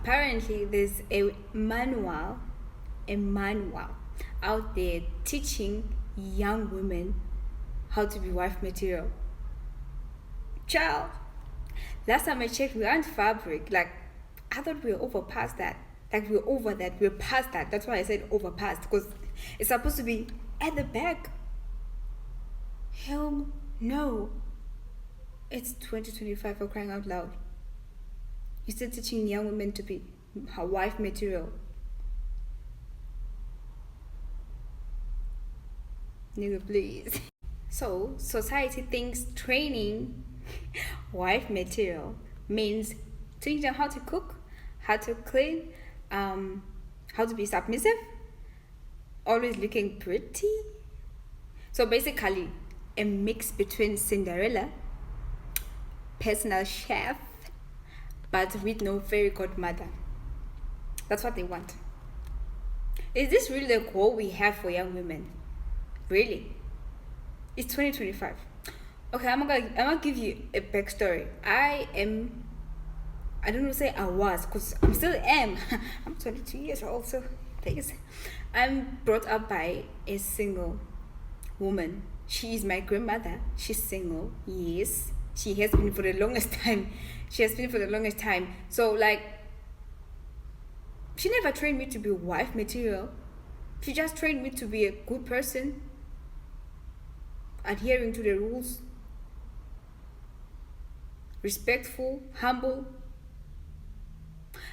apparently there's a manual out there teaching young women how to be wife material. Child, last time I checked, we aren't fabric. Like, I thought we were over past that. Like, we're over that. We're past that. That's why I said over past, because it's supposed to be at the back. Hell no. It's 2025, for crying out loud. You're still teaching young women to be her wife material. Nigga, please. So, society thinks training wife material means teaching them how to cook, how to clean, how to be submissive, always looking pretty. So basically, a mix between Cinderella, personal chef, but with no fairy godmother. That's what they want. Is this really the goal we have for young women? Really? It's 2025. Okay, I'm gonna give you a backstory. I don't know, say I was, because I'm still am. I'm 22 years old, so please. I'm brought up by a single woman. She is my grandmother. She's single. Yes. She has been for the longest time. So, like, she never trained me to be wife material. She just trained me to be a good person, adhering to the rules, respectful, humble.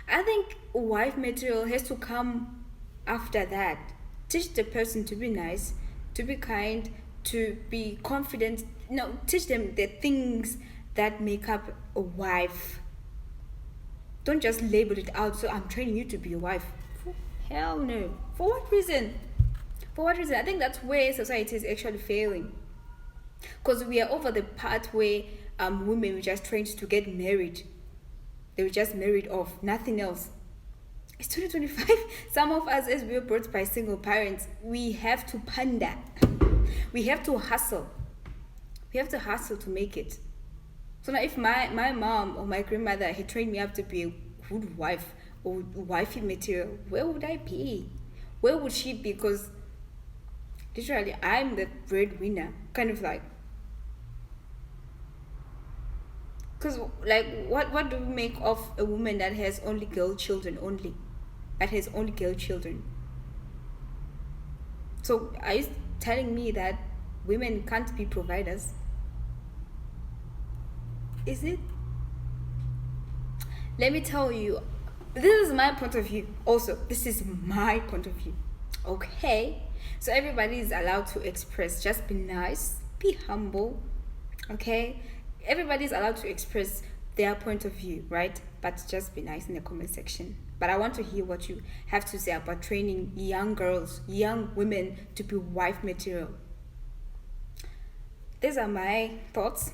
I think wife material has to come after that. Teach the person to be nice, to be kind, to be confident. No, teach them the things that make up a wife. Don't just label it out, so I'm training you to be a wife. Hell no. For what reason? I think that's where society is actually failing. Because we are over the part where women were just trained to get married. They were just married off, nothing else. It's 2025. Some of us, as we were brought by single parents, we have to pander. We have to hustle. We have to hustle to make it. So now if my mom or my grandmother had trained me up to be a good wife or wifey material, where would I be? Where would she be? Because literally I'm the breadwinner. Kind of like. Because, like, what do we make of a woman that has only girl children only? That has only girl children. So are you telling me that women can't be providers? Is it? Let me tell you, this is my point of view. Also, this is my point of view. Okay? So everybody is allowed to express. Just be nice, be humble. Okay? Everybody is allowed to express their point of view, right? But just be nice in the comment section. But I want to hear what you have to say about training young girls, young women to be wife material. These are my thoughts.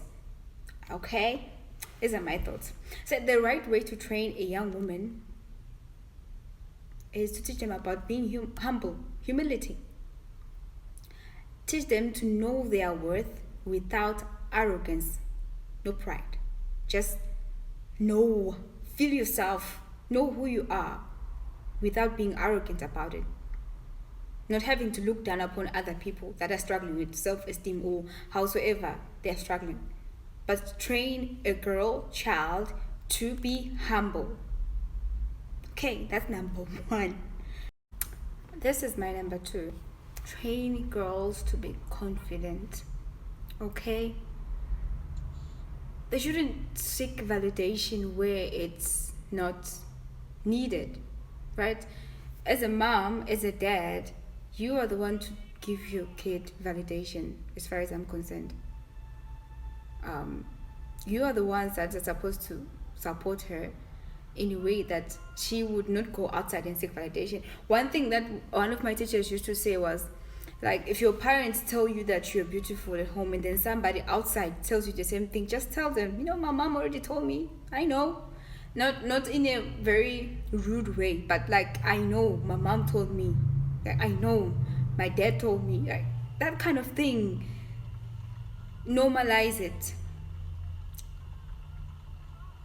Okay? These are my thoughts. So the right way to train a young woman is to teach them about being humble, humility. Teach them to know their worth without arrogance. No pride. Just know, feel yourself, know who you are without being arrogant about it. Not having to look down upon other people that are struggling with self-esteem or howsoever they're struggling. But train a child to be humble. Okay, that's number 1. This is my number 2. Train girls to be confident. Okay? They shouldn't seek validation where it's not needed, right? As a mom, as a dad, you are the one to give your kid validation, as far as I'm concerned. You are the ones that are supposed to support her in a way that she would not go outside and seek validation. One thing that one of my teachers used to say was, like, if your parents tell you that you're beautiful at home and then somebody outside tells you the same thing, just tell them, you know, my mom already told me. I know. Not in a very rude way, but like, I know my mom told me. Like, I know my dad told me. Like, that kind of thing. Normalize it.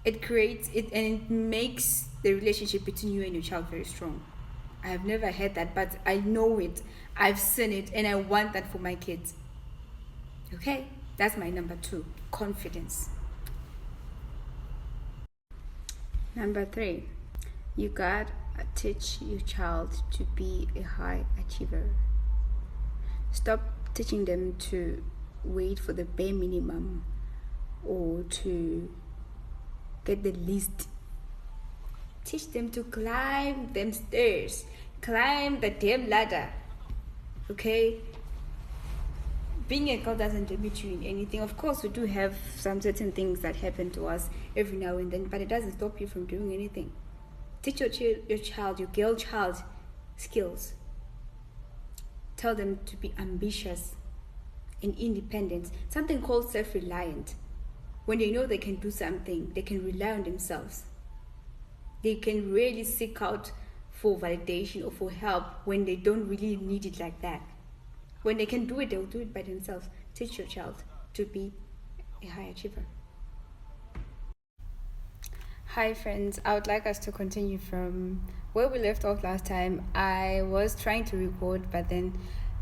It creates it, and it makes the relationship between you and your child very strong. I have never had that, but I know it. I've seen it, and I want that for my kids. Okay? That's my number 2, confidence. Number 3, you gotta teach your child to be a high achiever. Stop teaching them to wait for the bare minimum or to get the least. Teach them to climb them stairs, climb the damn ladder. Okay? Being a girl doesn't limit you in anything. Of course, we do have some certain things that happen to us every now and then, but it doesn't stop you from doing anything. Teach your girl child skills. Tell them to be ambitious and independent. Something called self-reliant. When they know they can do something, they can rely on themselves. They can really seek out for validation or for help when they don't really need it like that. When they can do it, they'll do it by themselves. Teach your child to be a high achiever. Hi friends, I would like us to continue from where we left off last time. I was trying to record, but then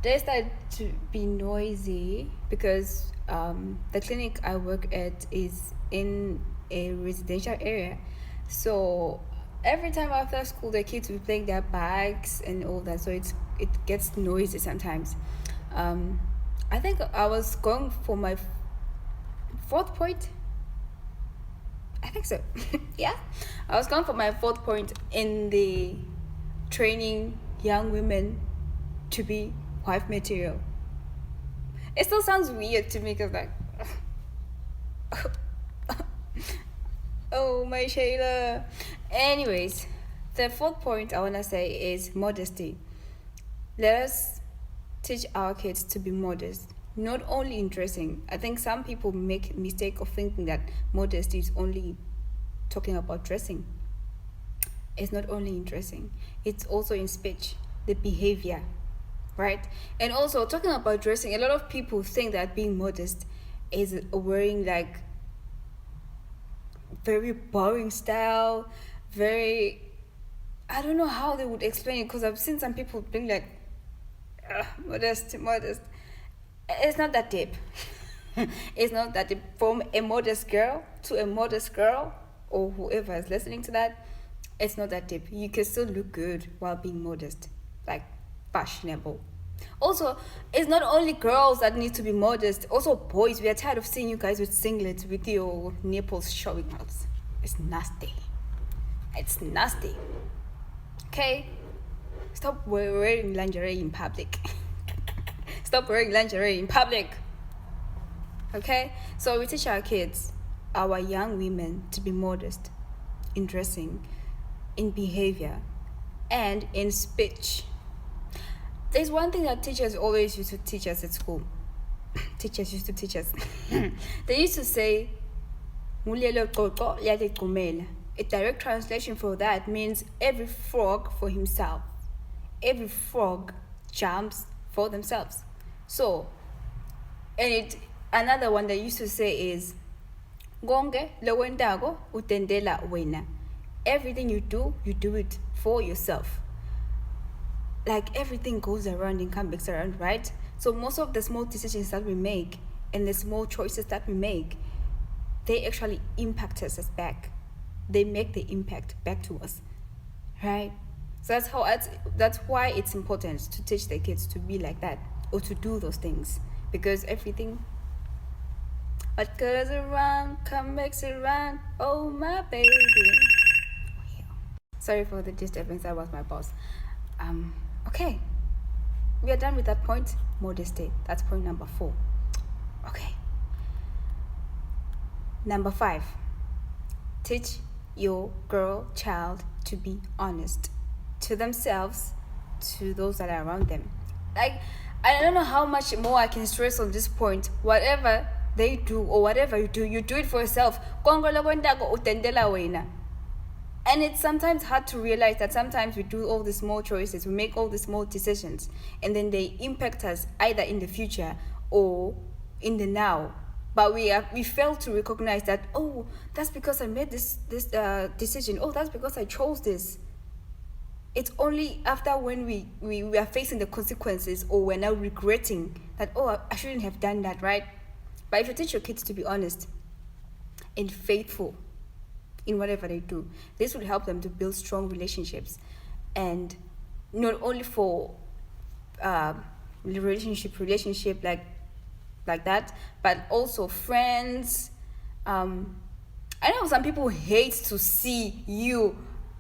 they started to be noisy because the clinic I work at is in a residential area. So every time after school, the kids will be playing their bikes and all that. So it gets noisy sometimes. I think I was going for my 4th point. I think so. Yeah, I was going for my 4th point in the training young women to be wife material. It still sounds weird to me because like, oh my Shayla. Anyways, the 4th point I want to say is modesty. Let us teach our kids to be modest. Not only in dressing. I think some people make mistake of thinking that modesty is only talking about dressing. It's not only in dressing. It's also in speech, the behavior, right? And also talking about dressing, a lot of people think that being modest is wearing like very boring style, I don't know how they would explain it because I've seen some people being like, modest. It's not that deep. It's not that deep. From a modest girl to a modest girl, or whoever is listening to that, it's not that deep. You can still look good while being modest, like fashionable. Also, it's not only girls that need to be modest. Also, boys. We are tired of seeing you guys with singlets with your nipples showing out. It's nasty. It's nasty. Okay? Stop wearing lingerie in public. Stop wearing lingerie in public. Okay? So we teach our kids, our young women, to be modest in dressing, in behavior, and in speech. There's one thing that teachers always used to teach us at school. Teachers used to teach us. They used to say, a direct translation for that means every frog for himself. Every frog jumps for themselves. So, another one they used to say is, Gonge lewendago utendela wena. Everything you do it for yourself. Like everything goes around and comes back around, right? So most of the small decisions that we make and the small choices that we make, they actually impact us back. They make the impact back to us, right? So that's why it's important to teach the kids to be like that or to do those things, because everything what goes around comes back around. Oh my baby. Oh, yeah. Sorry for the disturbance. That was my boss. Okay, we are done with that point. Modesty. That's point number 4. Okay. Number 5. Teach your girl child to be honest to themselves, to those that are around them. Like, I don't know how much more I can stress on this point. Whatever they do or whatever you do it for yourself. And it's sometimes hard to realize that sometimes we do all the small choices, we make all the small decisions, and then they impact us either in the future or in the now. but we fail to recognize that, oh, that's because I made this decision, oh, that's because I chose this. It's only after when we are facing the consequences, or we're now regretting that, oh, I shouldn't have done that, right? But if you teach your kids to be honest and faithful in whatever they do, this will help them to build strong relationships, and not only for relationship like that, but also friends. I know some people hate to see you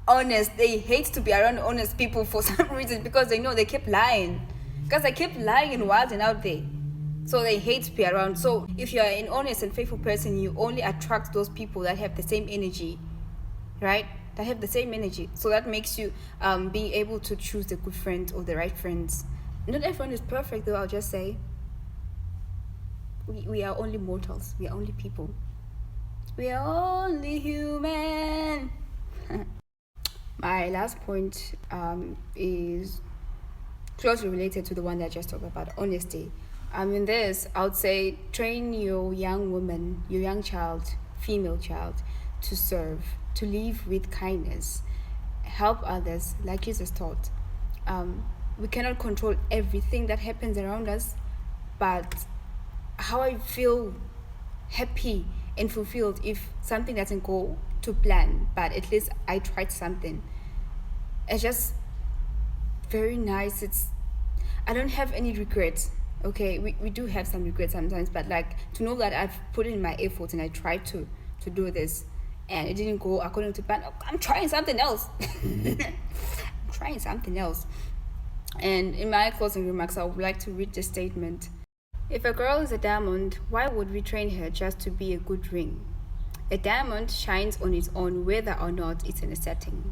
honest. They hate to be around honest people for some reason, because they know they keep lying, and wilding out there. So they hate to be around. So if you're an honest and faithful person, you only attract those people that have the same energy, right? That have the same energy. So that makes you being able to choose the good friends or the right friends. Not everyone is perfect, though. I'll just say we are only mortals. We are only people. We are only human. My last point is closely related to the one that I just talked about, honesty. In this, I would say train your young woman, your young child, female child, to serve, to live with kindness, help others, like Jesus taught. We cannot control everything that happens around us, but how I feel happy and fulfilled if something doesn't go to plan, but at least I tried something. It's just very nice. I don't have any regrets. Okay, we do have some regrets sometimes, but like, to know that I've put in my effort and I tried to do this and it didn't go according to plan, I'm trying something else. And in my closing remarks, I would like to read the statement. If a girl is a diamond, why would we train her just to be a good ring? A diamond shines on its own whether or not it's in a setting.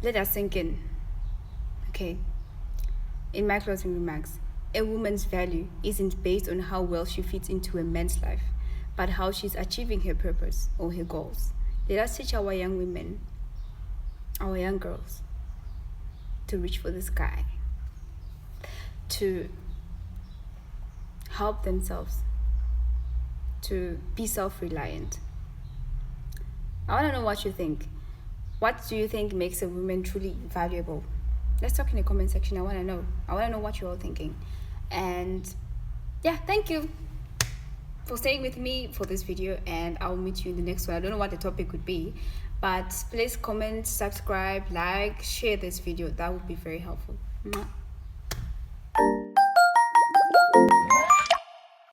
Let us sink in. Okay. In my closing remarks, a woman's value isn't based on how well she fits into a man's life, but how she's achieving her purpose or her goals. Let us teach our young women, our young girls, to reach for the sky, to help themselves, to be self-reliant. I want to know what you think. What do you think makes a woman truly valuable? Let's talk in the comment section. I want to know what you're all thinking. And yeah, thank you for staying with me for this video, and I'll meet you in the next one. I don't know what the topic would be, but please comment, subscribe, like, share this video. That would be very helpful. Mwah.